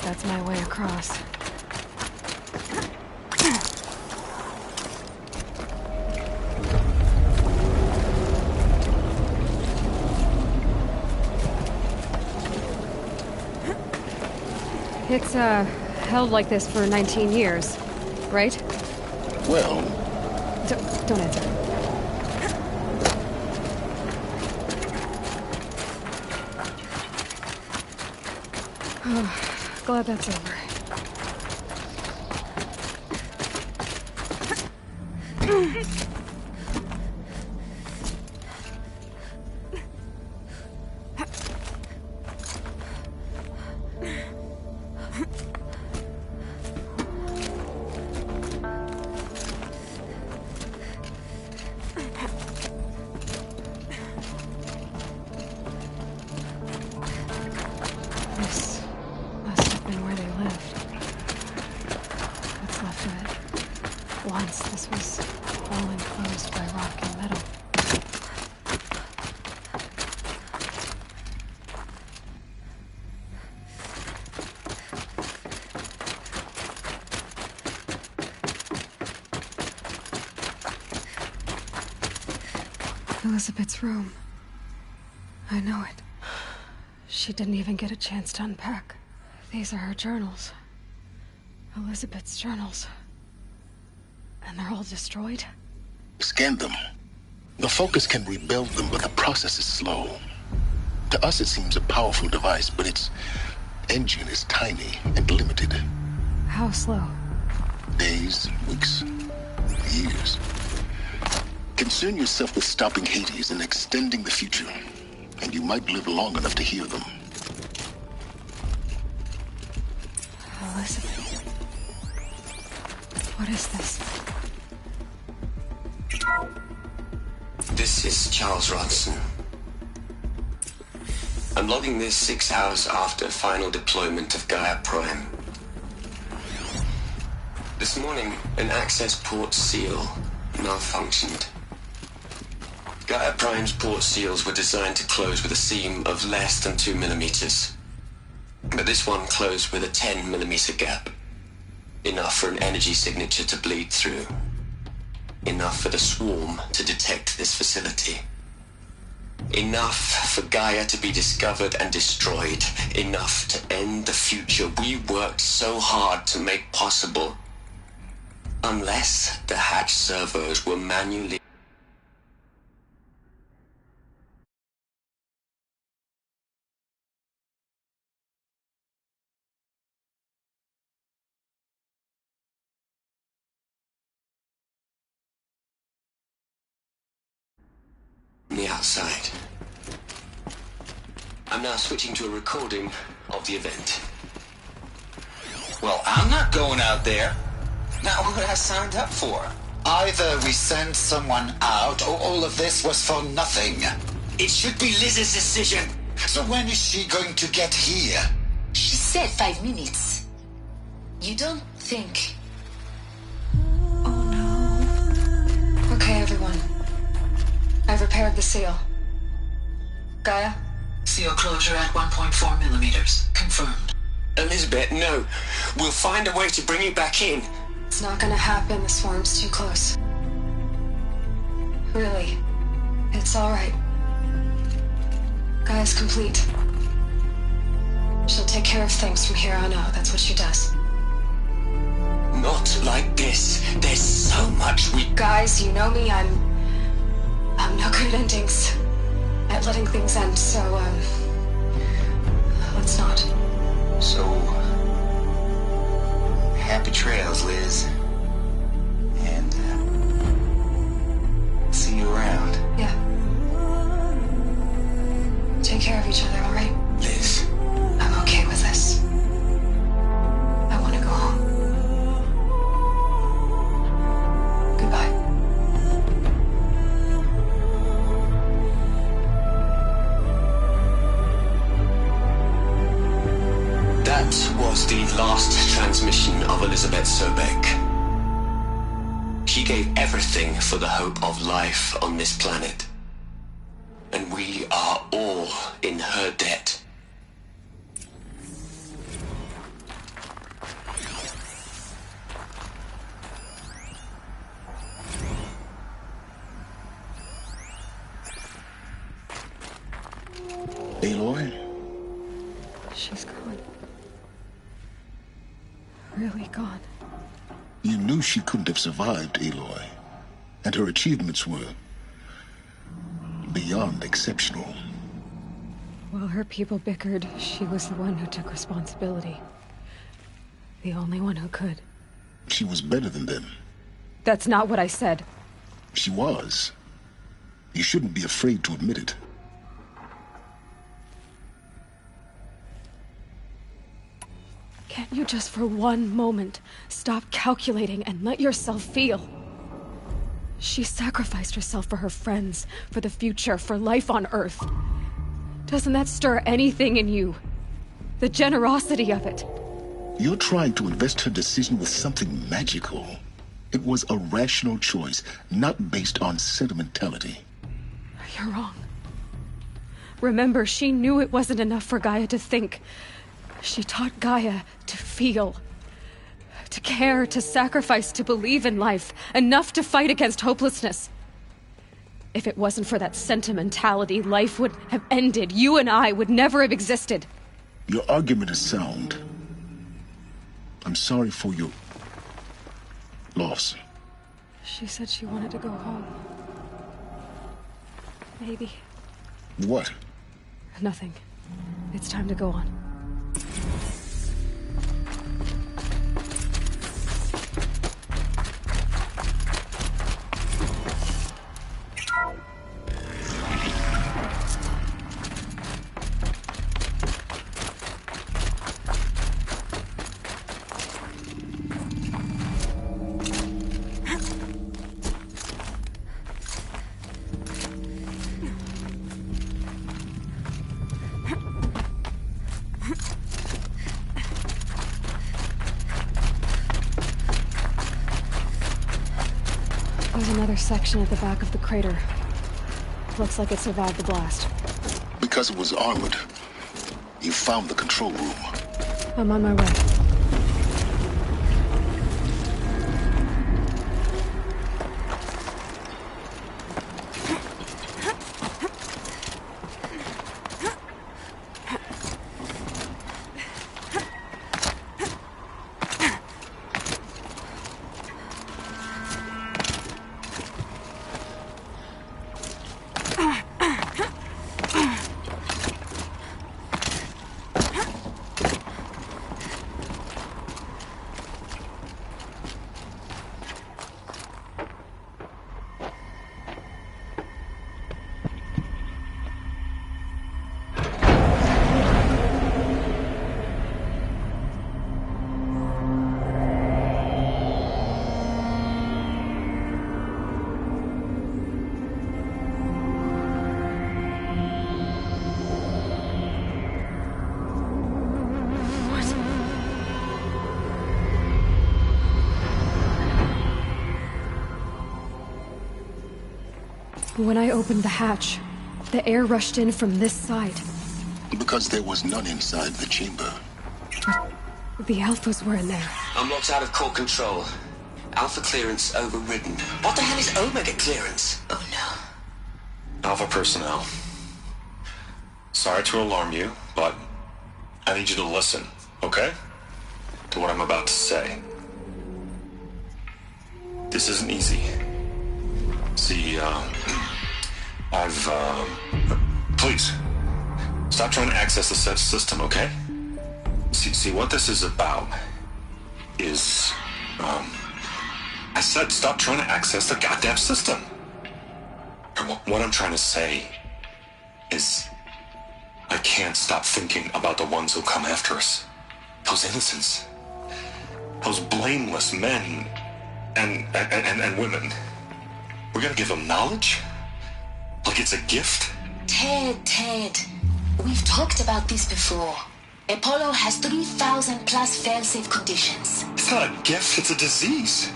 That's my way across. It's, held like this for 19 years, right? Well... Don't answer. Glad that's over. This must have been where they lived. What's left of it. Once this was all enclosed by rock and metal. Elizabeth's room. I know it. She didn't even get a chance to unpack. These are her journals. Elizabeth's journals. And they're all destroyed? Scan them. The Focus can rebuild them, but the process is slow. To us it seems a powerful device, but its engine is tiny and limited. How slow? Days, weeks, years. Concern yourself with stopping Hades and extending the future, and you might live long enough to hear them. Elizabeth. What is this? This is Charles Ronson. I'm logging this 6 hours after final deployment of Gaia Prime. This morning, an access port seal malfunctioned. Gaia Prime's port seals were designed to close with a seam of less than 2 millimeters. But this one closed with a 10 millimeter gap. Enough for an energy signature to bleed through. Enough for the swarm to detect this facility. Enough for Gaia to be discovered and destroyed. Enough to end the future we worked so hard to make possible. Unless the hatch servos were manually... the outside. I'm now switching to a recording of the event. Well, I'm not going out there. Not what I signed up for. Either we send someone out, or all of this was for nothing. It should be Liz's decision. So when is she going to get here? She said 5 minutes. You don't think... Oh no. Okay, everyone. I've repaired the seal. Gaia? Seal closure at 1.4 millimeters. Confirmed. Elizabeth, no. We'll find a way to bring you back in. It's not gonna happen. The swarm's too close. Really. It's alright. Gaia's complete. She'll take care of things from here on out. That's what she does. Not like this. There's so much we... Guys, you know me. I'm no good at endings. At letting things end, so, let's not. So, happy trails, Liz. And, see you around. Yeah. Take care of each other, alright? Liz. I'm okay with this. I want to go home. Goodbye. That was the last transmission of Elizabeth Sobek. She gave everything for the hope of life on this planet. And we are all in her debt. Aloy? She's gone. Really gone. You knew she couldn't have survived, Aloy. And her achievements were beyond exceptional. While her people bickered, she was the one who took responsibility. The only one who could. She was better than them. That's not what I said. She was. You shouldn't be afraid to admit it. Can't you just for one moment stop calculating and let yourself feel? She sacrificed herself for her friends, for the future, for life on Earth. Doesn't that stir anything in you? The generosity of it. You're trying to invest her decision with something magical. It was a rational choice, not based on sentimentality. You're wrong. Remember, she knew it wasn't enough for Gaia to think. She taught Gaia to feel. To care, to sacrifice, to believe in life. Enough to fight against hopelessness. If it wasn't for that sentimentality, life would have ended. You and I would never have existed. Your argument is sound. I'm sorry for your loss. She said she wanted to go home. Maybe. What? Nothing. It's time to go on. There's another section at the back of the crater. Looks like it survived the blast. Because it was armored. You found the control room. I'm on my way. When I opened the hatch, the air rushed in from this side. Because there was none inside the chamber. But the Alphas were in there. I'm locked out of core control. Alpha clearance overridden. What the hell is Omega clearance? Oh no. Alpha personnel. Sorry to alarm you, but I need you to listen, okay? To what I'm about to say. This isn't easy. See, please, stop trying to access the set system, okay? See, what this is about is, I said stop trying to access the goddamn system. What I'm trying to say is, I can't stop thinking about the ones who come after us. Those innocents. Those blameless men and women. We're gonna give them knowledge? Like it's a gift? Ted. We've talked about this before. Apollo has 3,000 plus fail-safe conditions. It's not a gift, it's a disease.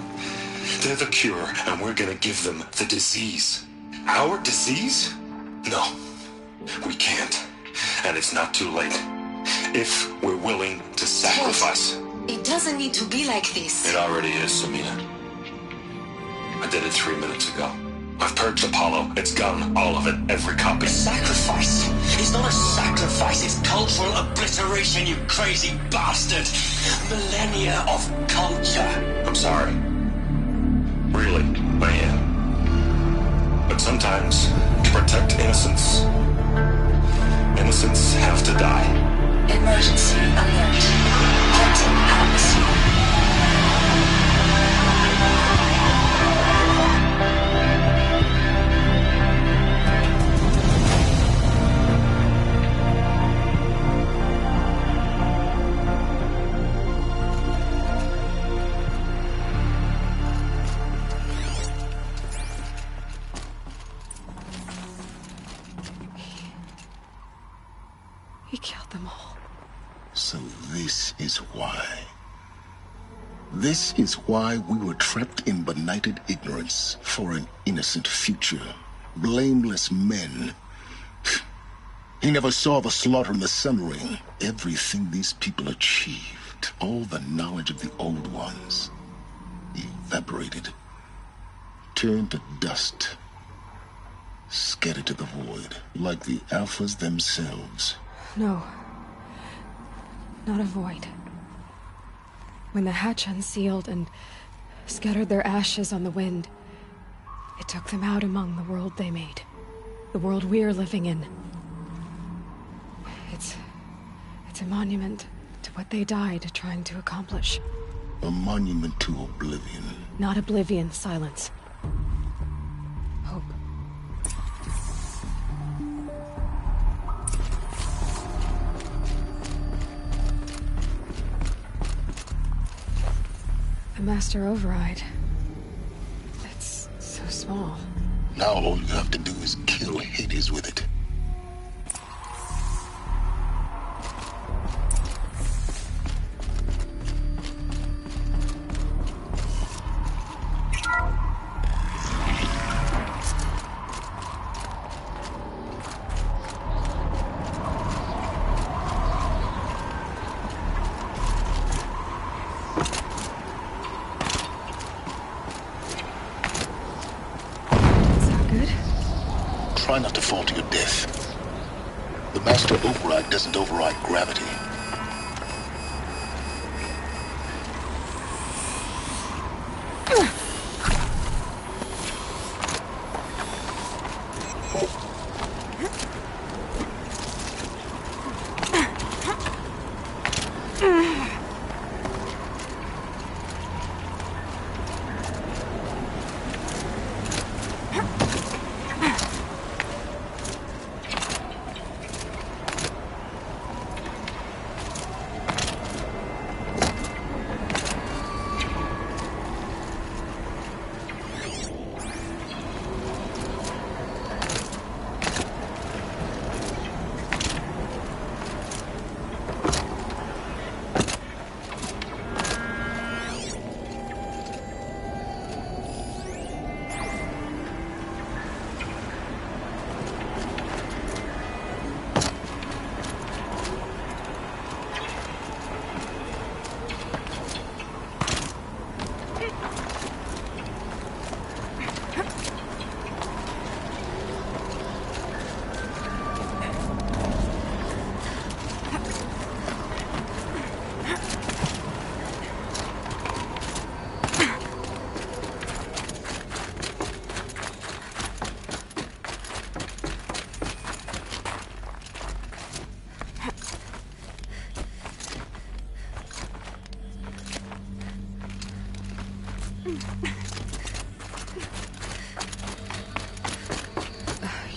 They're the cure, and we're gonna give them the disease. Our disease? No, we can't. And it's not too late. If we're willing to sacrifice. Ted, it doesn't need to be like this. It already is, Samina. I did it 3 minutes ago. I've purged Apollo. It's gone. All of it. Every copy. Sacrifice? It's not a sacrifice, it's cultural obliteration, you crazy bastard! Millennia of culture! I'm sorry. Really, I am. But sometimes, to protect innocence, innocents have to die. Emergency alert. Haunting atmosphere. He killed them all. So this is why. This is why we were trapped in benighted ignorance for an innocent future. Blameless men. He never saw the slaughter in the Sun Ring. Everything these people achieved, all the knowledge of the old ones, evaporated, turned to dust, scattered to the void, like the Alphas themselves. No. Not a void. When the hatch unsealed and scattered their ashes on the wind, it took them out among the world they made. The world we're living in. It's a monument to what they died trying to accomplish. A monument to oblivion. Not oblivion, silence. Hope. The Master Override. It's so small. Now all you have to do is kill Hades with it. Try not to fall to your death. The Master Override doesn't override gravity.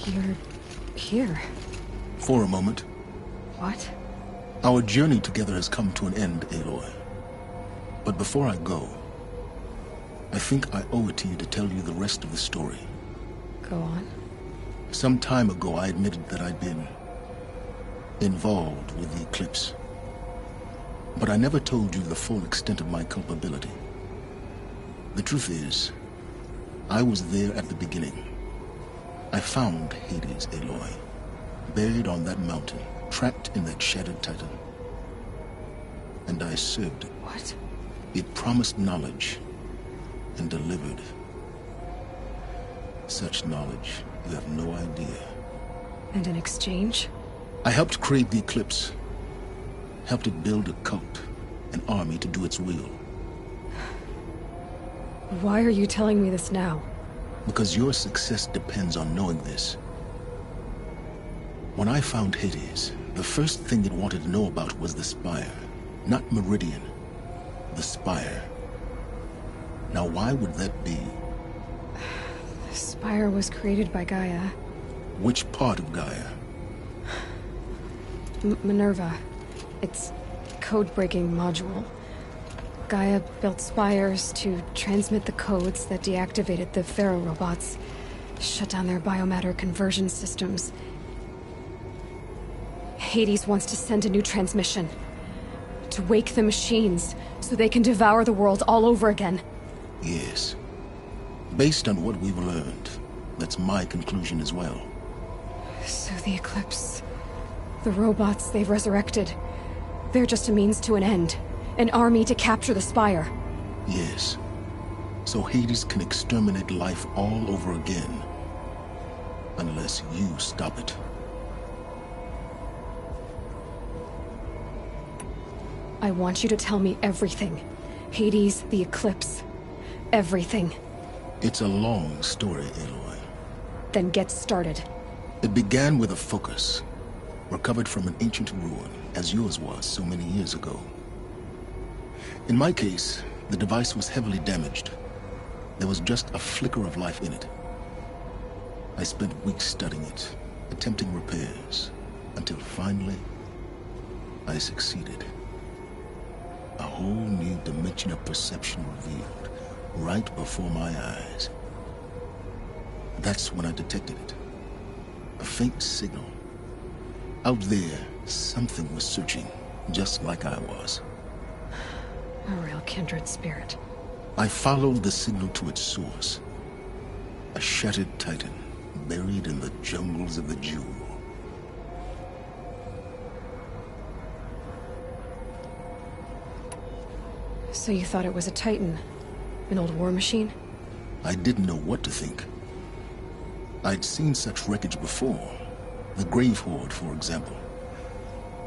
You're here. For a moment. What? Our journey together has come to an end, Aloy. But before I go, I think I owe it to you to tell you the rest of the story. Go on. Some time ago, I admitted that I'd been involved with the Eclipse. But I never told you the full extent of my culpability. The truth is, I was there at the beginning. I found Hades, Aloy, buried on that mountain, trapped in that shattered titan. And I served it. What? It promised knowledge and delivered. Such knowledge, you have no idea. And in exchange? I helped create the Eclipse. Helped it build a cult, an army to do its will. Why are you telling me this now? Because your success depends on knowing this. When I found Hades, the first thing it wanted to know about was the Spire. Not Meridian. The Spire. Now why would that be? The Spire was created by Gaia. Which part of Gaia? Minerva. Its code-breaking module. Gaia built spires to transmit the codes that deactivated the Pharaoh robots, shut down their biomatter conversion systems. Hades wants to send a new transmission. To wake the machines, so they can devour the world all over again. Yes. Based on what we've learned, that's my conclusion as well. So the Eclipse... the robots they've resurrected... they're just a means to an end. An army to capture the Spire. Yes. So Hades can exterminate life all over again. Unless you stop it. I want you to tell me everything. Hades, the Eclipse. Everything. It's a long story, Aloy. Then get started. It began with a focus. Recovered from an ancient ruin, as yours was so many years ago. In my case, the device was heavily damaged. There was just a flicker of life in it. I spent weeks studying it, attempting repairs, until finally, I succeeded. A whole new dimension of perception revealed, right before my eyes. That's when I detected it. A faint signal. Out there, something was searching, just like I was. A real kindred spirit. I followed the signal to its source. A shattered titan, buried in the jungles of the Jewel. So you thought it was a Titan? An old war machine? I didn't know what to think. I'd seen such wreckage before. The Grave Horde, for example.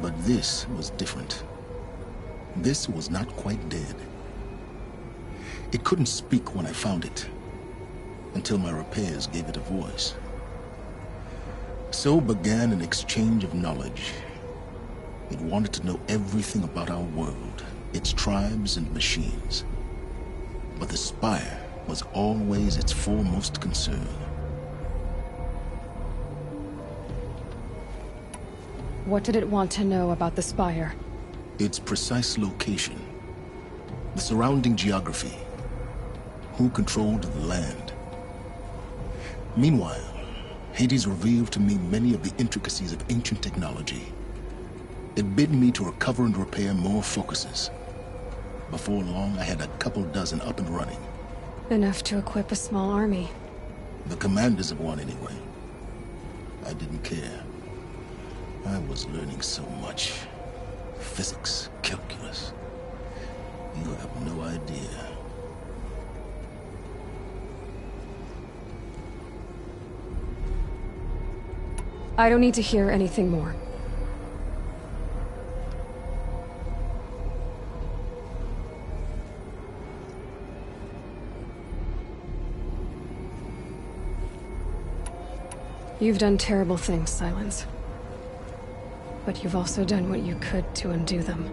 But this was different. This was not quite dead. It couldn't speak when I found it, until my repairs gave it a voice. So began an exchange of knowledge. It wanted to know everything about our world, its tribes and machines. But the Spire was always its foremost concern. What did it want to know about the Spire? Its precise location, the surrounding geography, who controlled the land. Meanwhile, Hades revealed to me many of the intricacies of ancient technology. It bid me to recover and repair more focuses. Before long, I had a couple dozen up and running. Enough to equip a small army. The commanders of one, anyway. I didn't care. I was learning so much. Physics, calculus. You have no idea. I don't need to hear anything more. You've done terrible things, Silence. But you've also done what you could to undo them.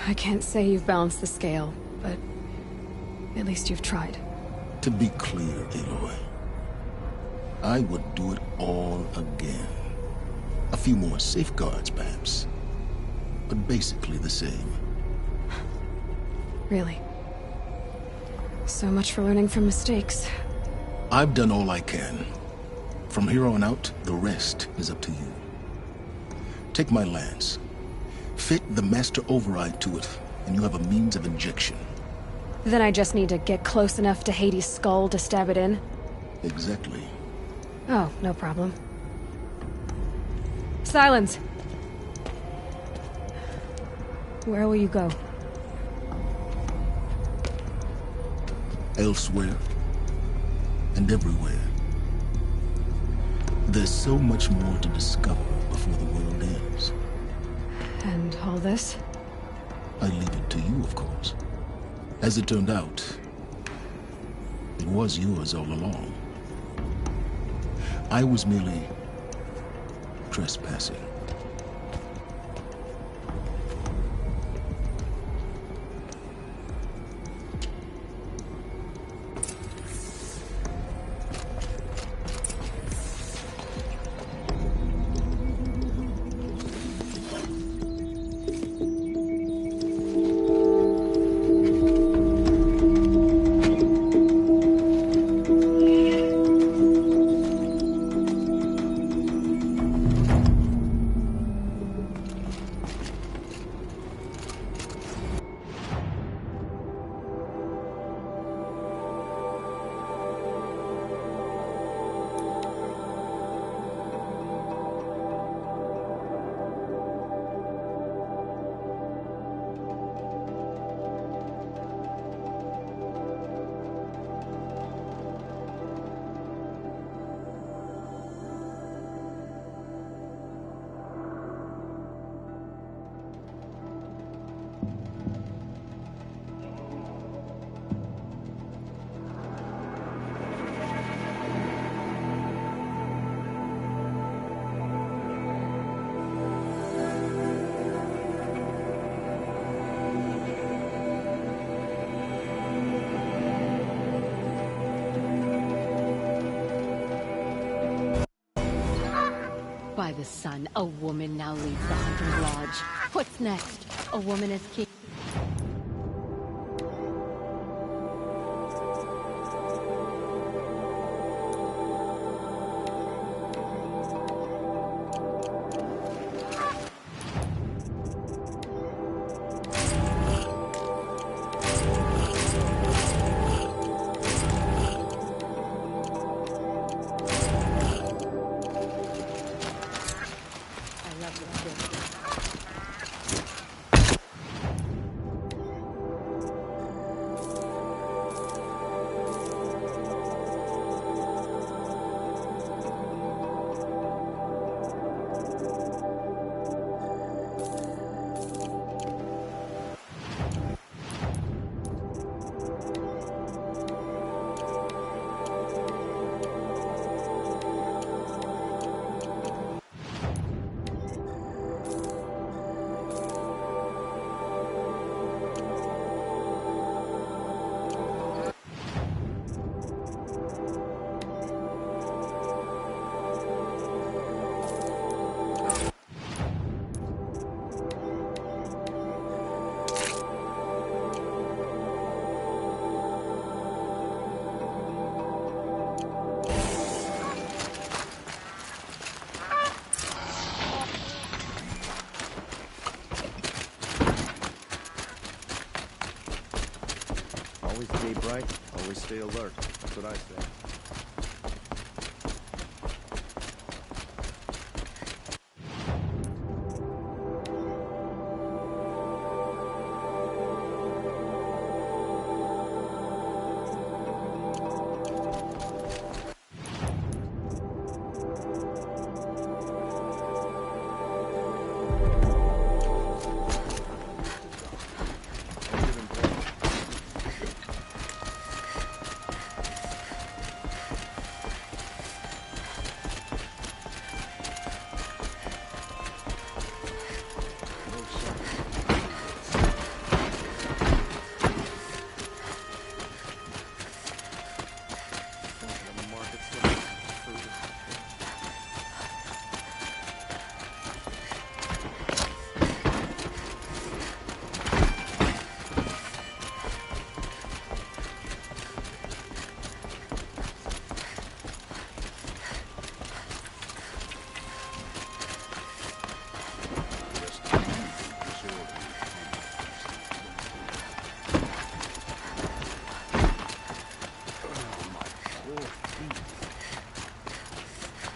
I can't say you've balanced the scale, but at least you've tried. To be clear, Aloy, I would do it all again. A few more safeguards, perhaps. But basically the same. Really? So much for learning from mistakes. I've done all I can. From here on out, the rest is up to you. Take my lance. Fit the master override to it, and you have a means of injection. Then I just need to get close enough to Hades' skull to stab it in? Exactly. Oh, no problem. Silence! Where will you go? Elsewhere. And everywhere. There's so much more to discover before the world ends. And all this? I leave it to you, of course. As it turned out, it was yours all along. I was merely trespassing. By the sun, a woman now leads the Hunter's Lodge. What's next? A woman as king? Always stay bright, always stay alert. That's what I say.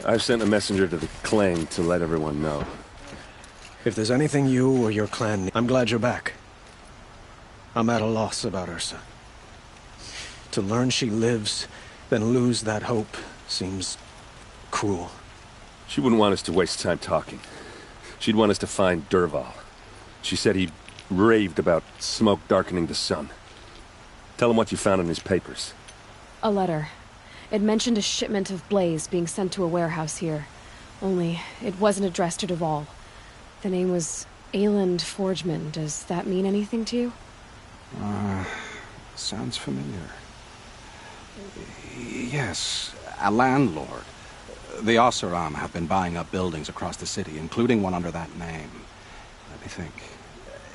I've sent a messenger to the Claim to let everyone know. If there's anything you or your clan need, I'm glad you're back. I'm at a loss about Ursa. To learn she lives, then lose that hope, seems cruel. She wouldn't want us to waste time talking. She'd want us to find Dervahl. She said he raved about smoke darkening the sun. Tell him what you found in his papers. A letter. It mentioned a shipment of blaze being sent to a warehouse here. Only, it wasn't addressed to Dervahl. The name was Ayland Forgeman. Does that mean anything to you? Sounds familiar. Yes, a landlord. The Oseram have been buying up buildings across the city, including one under that name. Let me think.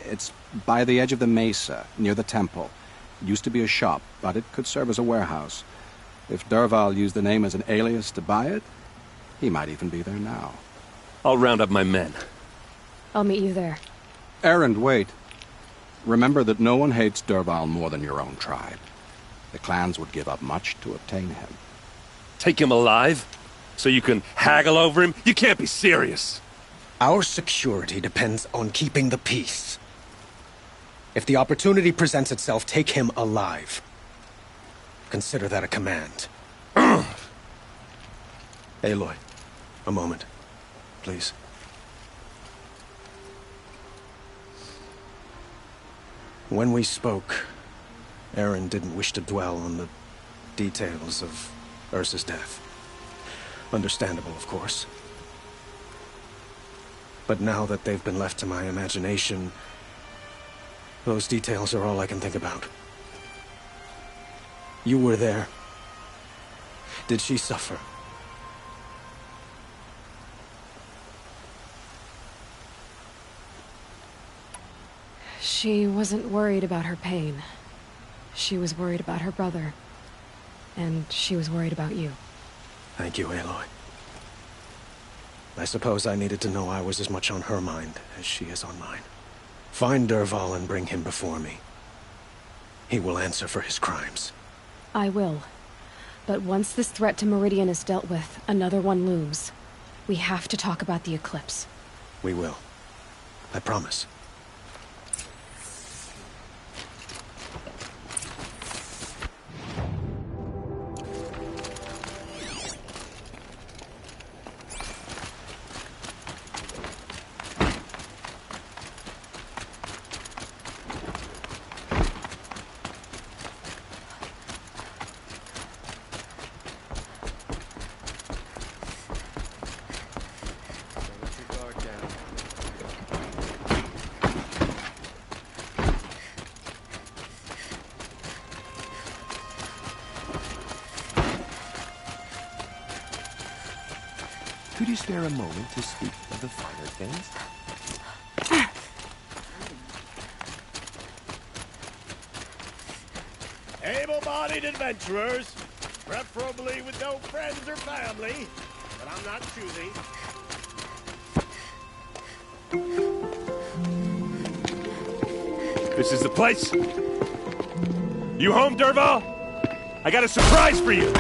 It's by the edge of the mesa, near the temple. Used to be a shop, but it could serve as a warehouse. If Dervahl used the name as an alias to buy it, he might even be there now. I'll round up my men. I'll meet you there. Erend, wait. Remember that no one hates Dervahl more than your own tribe. The clans would give up much to obtain him. Take him alive? So you can haggle over him? You can't be serious. Our security depends on keeping the peace. If the opportunity presents itself, take him alive. Consider that a command. Aloy, a moment, please. When we spoke, Erend didn't wish to dwell on the details of Ursa's death. Understandable, of course. But now that they've been left to my imagination, those details are all I can think about. You were there. Did she suffer? She wasn't worried about her pain. She was worried about her brother. And she was worried about you. Thank you, Aloy. I suppose I needed to know I was as much on her mind as she is on mine. Find Dervahl and bring him before me. He will answer for his crimes. I will. But once this threat to Meridian is dealt with, another one looms. We have to talk about the eclipse. We will. I promise. Could you spare a moment to speak of the finer things? Able-bodied adventurers, preferably with no friends or family, but I'm not choosy. This is the place? You home, Dervahl? I got a surprise for you!